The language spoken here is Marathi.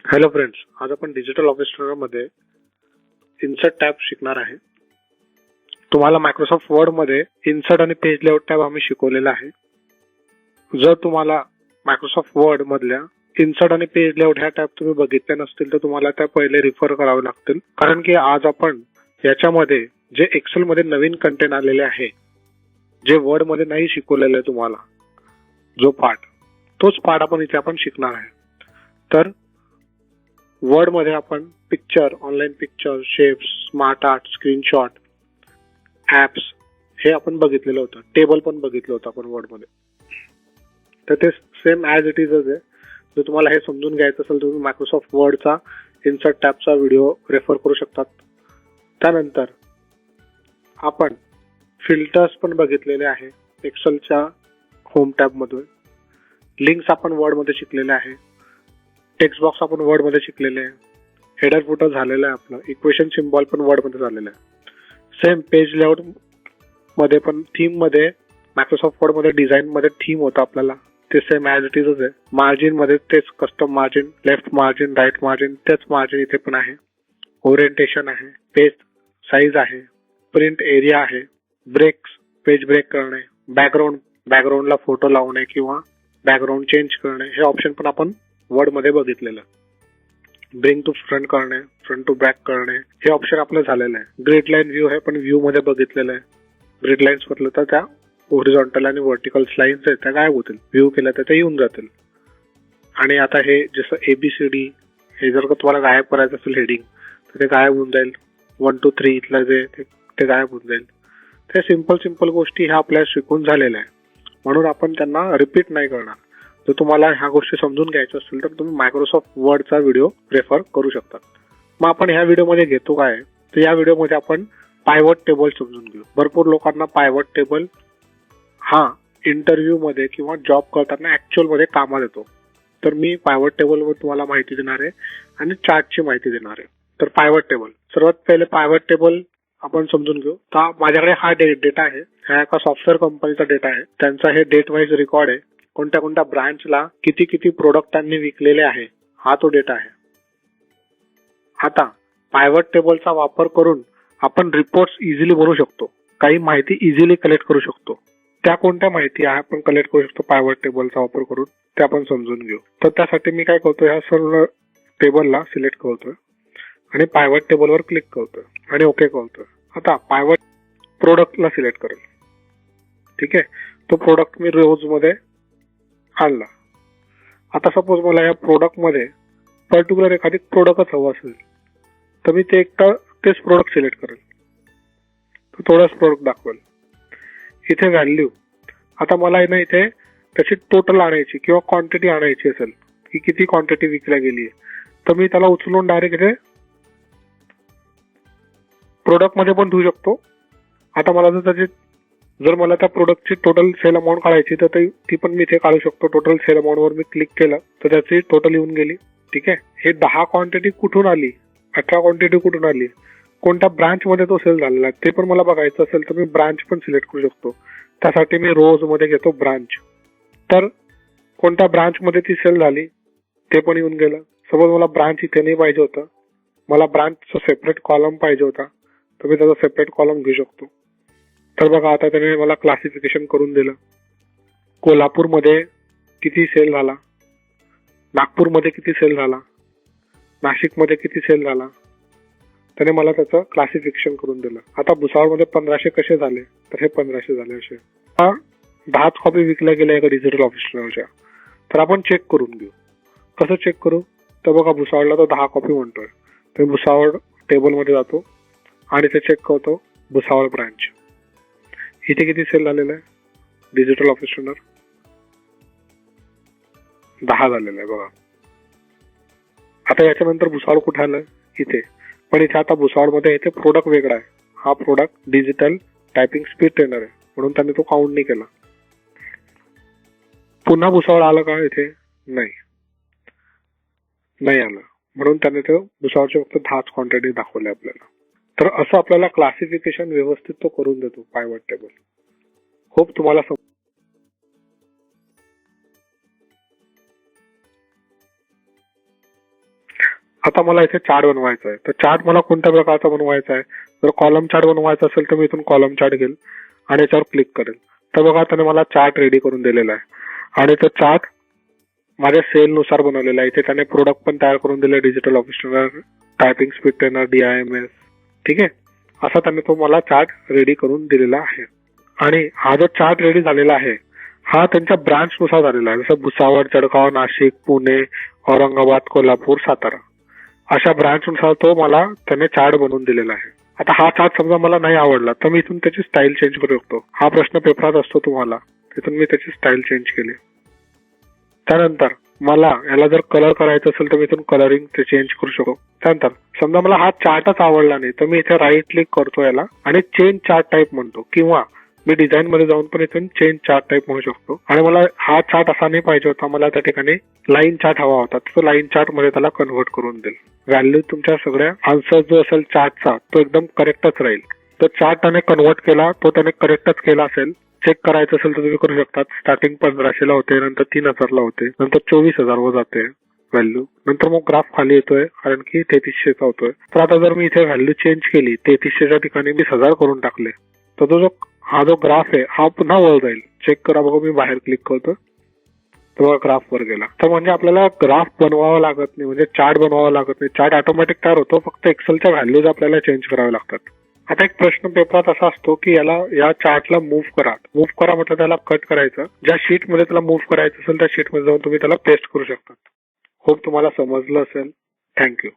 हॅलो फ्रेंड्स, आज आपण डिजिटल ऑफिस मध्ये इन्सर्ट टॅब शिकणार आहे. तुम्हाला मायक्रोसॉफ्ट वर्ड मध्ये इन्सर्ट आणि पेज लेआउट टॅब आम्ही शिकवलेला आहे. जर तुम्हाला मायक्रोसॉफ्ट वर्ड मधल्या इन्सर्ट आणि पेज लेआउट ह्या टॅब तुम्ही बघितल्या नसतील तर तुम्हाला त्या पहिले रिफर करावे लागतील, कारण की आज आपण याच्यामध्ये जे एक्सेल मध्ये नवीन कंटेंट आलेले आहे, जे वर्ड मध्ये नाही शिकवलेलं आहे तुम्हाला, जो पार्ट, तोच पार्ट आपण इथे आपण शिकणार आहे. तर वर्ड मध्ये आपण picture, online picture, shapes, smart art, screenshot, apps हे आपण बघितलेलं होतं. टेबल पण बघितलं होतं आपण वर्ड मध्ये. तर ते सेम ऍज इट इजच आहे. जर तुम्हाला हे समजून घ्यायचं असेल तर तुम्ही मायक्रोसॉफ्ट वर्डचा इन्सर्ट टॅबचा व्हिडिओ रेफर करू शकतात. त्यानंतर आपण फिल्टर्स पण बघितलेले आहे एक्सेलच्या होम टॅब मधून. लिंक्स आपण वर्ड मध्ये शिकलेले आहे. टेक्स्ट बॉक्स आपण वर्ड मध्ये शिकलेले आहे. हेडर फुटर झालेलं आहे आपलं. इक्वेशन सिम्बॉल पण वर्ड मध्ये झालेलं आहे. सेम पेज लेआउट मध्ये पण थीम मध्ये मायक्रोसॉफ्ट वर्ड मध्ये डिझाईन मध्ये थीम होतं आपल्याला, ते सेम ऍज इट इजच आहे. मार्जिन मध्ये तेच custom margin, left margin, right margin, तेच मार्जिन इथे पण आहे. ओरिएंटेशन आहे, पेज साईज आहे, प्रिंट एरिया आहे, ब्रेक्स, पेज ब्रेक करणे, बॅकग्राऊंडला फोटो लावणे किंवा बॅकग्राऊंड चेंज करणे, हे ऑप्शन पण आपण वर्ड मध्ये बघितलेलं. ब्रिंग टू फ्रंट करणे, फ्रंट टू बॅक करणे, हे ऑप्शन आपलं झालेलं आहे. ग्रिड लाईन व्ह्यू आहे, पण व्ह्यू मध्ये बघितलेलं आहे. ग्रिड लाईन्स म्हटलं तर त्या होरिझॉन्टल आणि व्हर्टिकल लाईन्स आहेत त्या गायब होतील. व्ह्यू केल्या तर त्या येऊन जातील. आणि आता हे जसं ABCD हे जर का तुम्हाला गायब करायचं असेल हेडिंग, तर ते गायब होऊन जाईल. 1 to 3 इथलं जे ते गायब होऊन जाईल. ते सिंपल गोष्टी ह्या आपल्याला शिकून झालेल्या आहे, म्हणून आपण त्यांना रिपीट नाही करणार. जर तुम्हाला ह्या गोष्टी समजून घ्यायच्या असतील तर तुम्ही मायक्रोसॉफ्ट वर्डचा व्हिडिओ रेफर करू शकता. मग आपण ह्या व्हिडिओमध्ये घेतो काय, तर या व्हिडिओमध्ये आपण पायवट टेबल समजून घेऊ. भरपूर लोकांना पायवट टेबल हा इंटरव्ह्यू मध्ये किंवा जॉब करताना ऍक्च्युअल मध्ये कामात येतो. तर मी पायवट टेबल वर तुम्हाला माहिती देणार आहे आणि चार्टची माहिती देणार आहे. तर पायवट टेबल, सर्वात पहिले पायवट टेबल आपण समजून घेऊ. तर माझ्याकडे हा डेटा आहे, हा एका सॉफ्टवेअर कंपनीचा डेटा आहे. त्यांचा हे डेट वाईज रेकॉर्ड आहे. कोणत्या ब्रांचला किती प्रोडक्ट त्यांनी विकलेले आहे, हा तो डेटा आहे. आता पायवट टेबलचा वापर करून आपण रिपोर्ट्स इझिली बनवू शकतो. काही माहिती इझिली कलेक्ट करू शकतो. त्या कोणत्या माहिती आहे आपण कलेक्ट करू शकतो पायवट टेबलचा वापर करून, ते आपण समजून घेऊ. तर त्यासाठी मी काय करतो, ह्या सर्व टेबलला सिलेक्ट करतोय आणि पायवट टेबलवर क्लिक करतोय आणि ओके करतोय. आता पायवट प्रोडक्टला सिलेक्ट करेल. ठीक आहे, तो प्रोडक्ट मी रोज मध्ये आणला. आता सपोज मला या प्रोडक्ट मध्ये पर्टिक्युलर एखादी प्रोडक्टच हवं असेल, तर मी ते तेच प्रोडक्ट सिलेक्ट करेल. तो थोडाच प्रोडक्ट दाखवेल. इथे व्हॅल्यू, आता मला आहे ना इथे त्याची टोटल आणायची किंवा क्वांटिटी आणायची असेल की किती क्वांटिटी विकल्या गेली, तर मी त्याला उचलून डायरेक्ट इथे प्रोडक्ट मध्ये पण ठेवू शकतो. आता मला जर मला त्या प्रोडक्टची टोटल सेल अमाऊंट काढायची तर ती पण मी इथे काढू शकतो. टोटल सेल अमाऊंट वर मी क्लिक केलं तर त्याची टोटल येऊन गेली. ठीक आहे, हे 10 क्वांटिटी कुठून आली, 18 क्वांटिटी कुठून आली, कोणत्या ब्रांच मध्ये तो सेल झालेला आहे ते पण मला बघायचं असेल तर मी ब्रांच पण सिलेक्ट करू शकतो. त्यासाठी मी रोज मध्ये घेतो ब्रांच. तर कोणत्या ब्रांच मध्ये ती सेल झाली ते पण येऊन गेलं. सपोज मला ब्रांच इथे नाही पाहिजे होतं, मला ब्रांचचा सेपरेट कॉलम पाहिजे होता, तर मी त्याचा सेपरेट कॉलम घेऊ शकतो. तर बघा, आता त्याने मला क्लासिफिकेशन करून दिलं. कोल्हापूरमध्ये किती सेल झाला, नागपूरमध्ये किती सेल झाला, नाशिकमध्ये किती सेल झाला, त्याने मला त्याचं क्लासिफिकेशन करून दिलं. आता भुसावळमध्ये 1500 कसे झाले, तर हे 1500 झाले असे. 10 कॉपी विकल्या गेल्या एका डिजिटल ऑफिसच्या. तर आपण चेक करून घेऊ. कसं चेक करू, तर बघा भुसावळला तो 10 कॉपी म्हणतोय, तर भुसावळ टेबल मध्ये जातो आणि ते चेक करतो भुसावळ ब्रांच. इथे किती सेल झालेला आहे, डिजिटल ऑफिसर 10 झालेला आहे बघा. आता याच्यानंतर भुसावळ कुठे आलं, इथे. पण इथे आता भुसावळ मध्ये इथे प्रोडक्ट वेगळा आहे. हा product digital typing speed trainer आहे, म्हणून त्यांनी तो काउंट नाही केला. पुन्हा भुसावळ आलं का, इथे नाही आलं, म्हणून त्याने तो भुसावळचे फक्त 10 क्वांटिटी दाखवले आपल्याला. तर असं आपल्याला क्लासिफिकेशन व्यवस्थित तो करून देतो पायवट टेबल. होप तुम्हाला आता मला इथे चार्ट बनवायचा आहे. तर चार्ट मला कोणत्या प्रकारचा बनवायचा आहे? जर कॉलम चार्ट बनवायचा असेल तर मी इथून कॉलम चार्ट घेईल आणि याच्यावर क्लिक करेल. तर बघा त्याने मला चार्ट रेडी करून दिलेला आहे आणि तो चार्ट माझ्या सेल नुसार बनवलेला आहे. इथे त्याने प्रोडक्ट पण तयार करून दिले, digital office trainer, typing speed trainer, DIMS. ठीक आहे, असा त्याने तो मला चार्ट रेडी करून दिलेला आहे. आणि हा जो चार्ट रेडी झालेला आहे हा त्यांच्या ब्रांच नुसार झालेला आहे. जसं भुसावळ, जळगाव, नाशिक, पुणे, औरंगाबाद, कोल्हापूर, सातारा अशा ब्रांच नुसार तो मला त्याने चार्ट बनवून दिलेला आहे. आता हा चार्ट समजा मला नाही आवडला तर मी इथून त्याची स्टाईल चेंज करू शकतो. हा प्रश्न पेपरात असतो तुम्हाला, तिथून मी त्याची स्टाईल चेंज केली. त्यानंतर मला याला जर कलर करायचं असेल तर मी इथून कलरिंग ते चेंज करू शकतो. त्यानंतर समजा मला हा चार्टच आवडला नाही तर मी इथे राईट क्लिक करतो याला आणि चेंज चार्ट टाईप म्हणतो, किंवा मी डिझाईन मध्ये जाऊन पण इथून चेंज चार्ट टाईप म्हणू शकतो. आणि मला हा चार्ट असा नाही पाहिजे होता, मला त्या ठिकाणी लाईन चार्ट हवा होता, तो लाईन चार्ट मध्ये त्याला कन्व्हर्ट करून देईल. व्हॅल्यू तुमच्या सगळ्या आन्सर जो असेल चार्टचा तो एकदम करेक्टच राहील. तो चार्ट त्याने कन्व्हर्ट केला, तो त्याने करेक्टच केला असेल. चेक करायचं असेल तर तुम्ही करू शकता. स्टार्टिंग 1500 ला होते, नंतर 3000 ला होते, नंतर 24,000 वर जाते व्हॅल्यू, नंतर मग ग्राफ खाली येतोय कारण की 3300चा होतोय. तर आता जर मी इथे व्हॅल्यू चेंज केली, 3300च्या ठिकाणी 20,000 करून टाकले, तर तो जो हा जो ग्राफ आहे हा पुन्हा वर जाईल. चेक करा बघा, मी बाहेर क्लिक करतो तर बघा ग्राफ वर गेला. तर म्हणजे आपल्याला ग्राफ बनवावा लागत नाही, म्हणजे चार्ट बनवावा लागत नाही. चार्ट ऑटोमॅटिक तयार होतो, फक्त एक्सेलच्या व्हॅल्यूज आपल्याला चेंज कराव्या लागतात. आता एक प्रश्न पेपरात असा असतो की या चार्टला मूव्ह करा. मूव्ह करा म्हटलं त्याला कट करायचं. ज्या शीट मध्ये त्याला मूव्ह करायचं असेल त्या शीट मध्ये जाऊन तुम्ही त्याला पेस्ट करू शकता. होप तुम्हाला समजलं असेल. थँक्यू.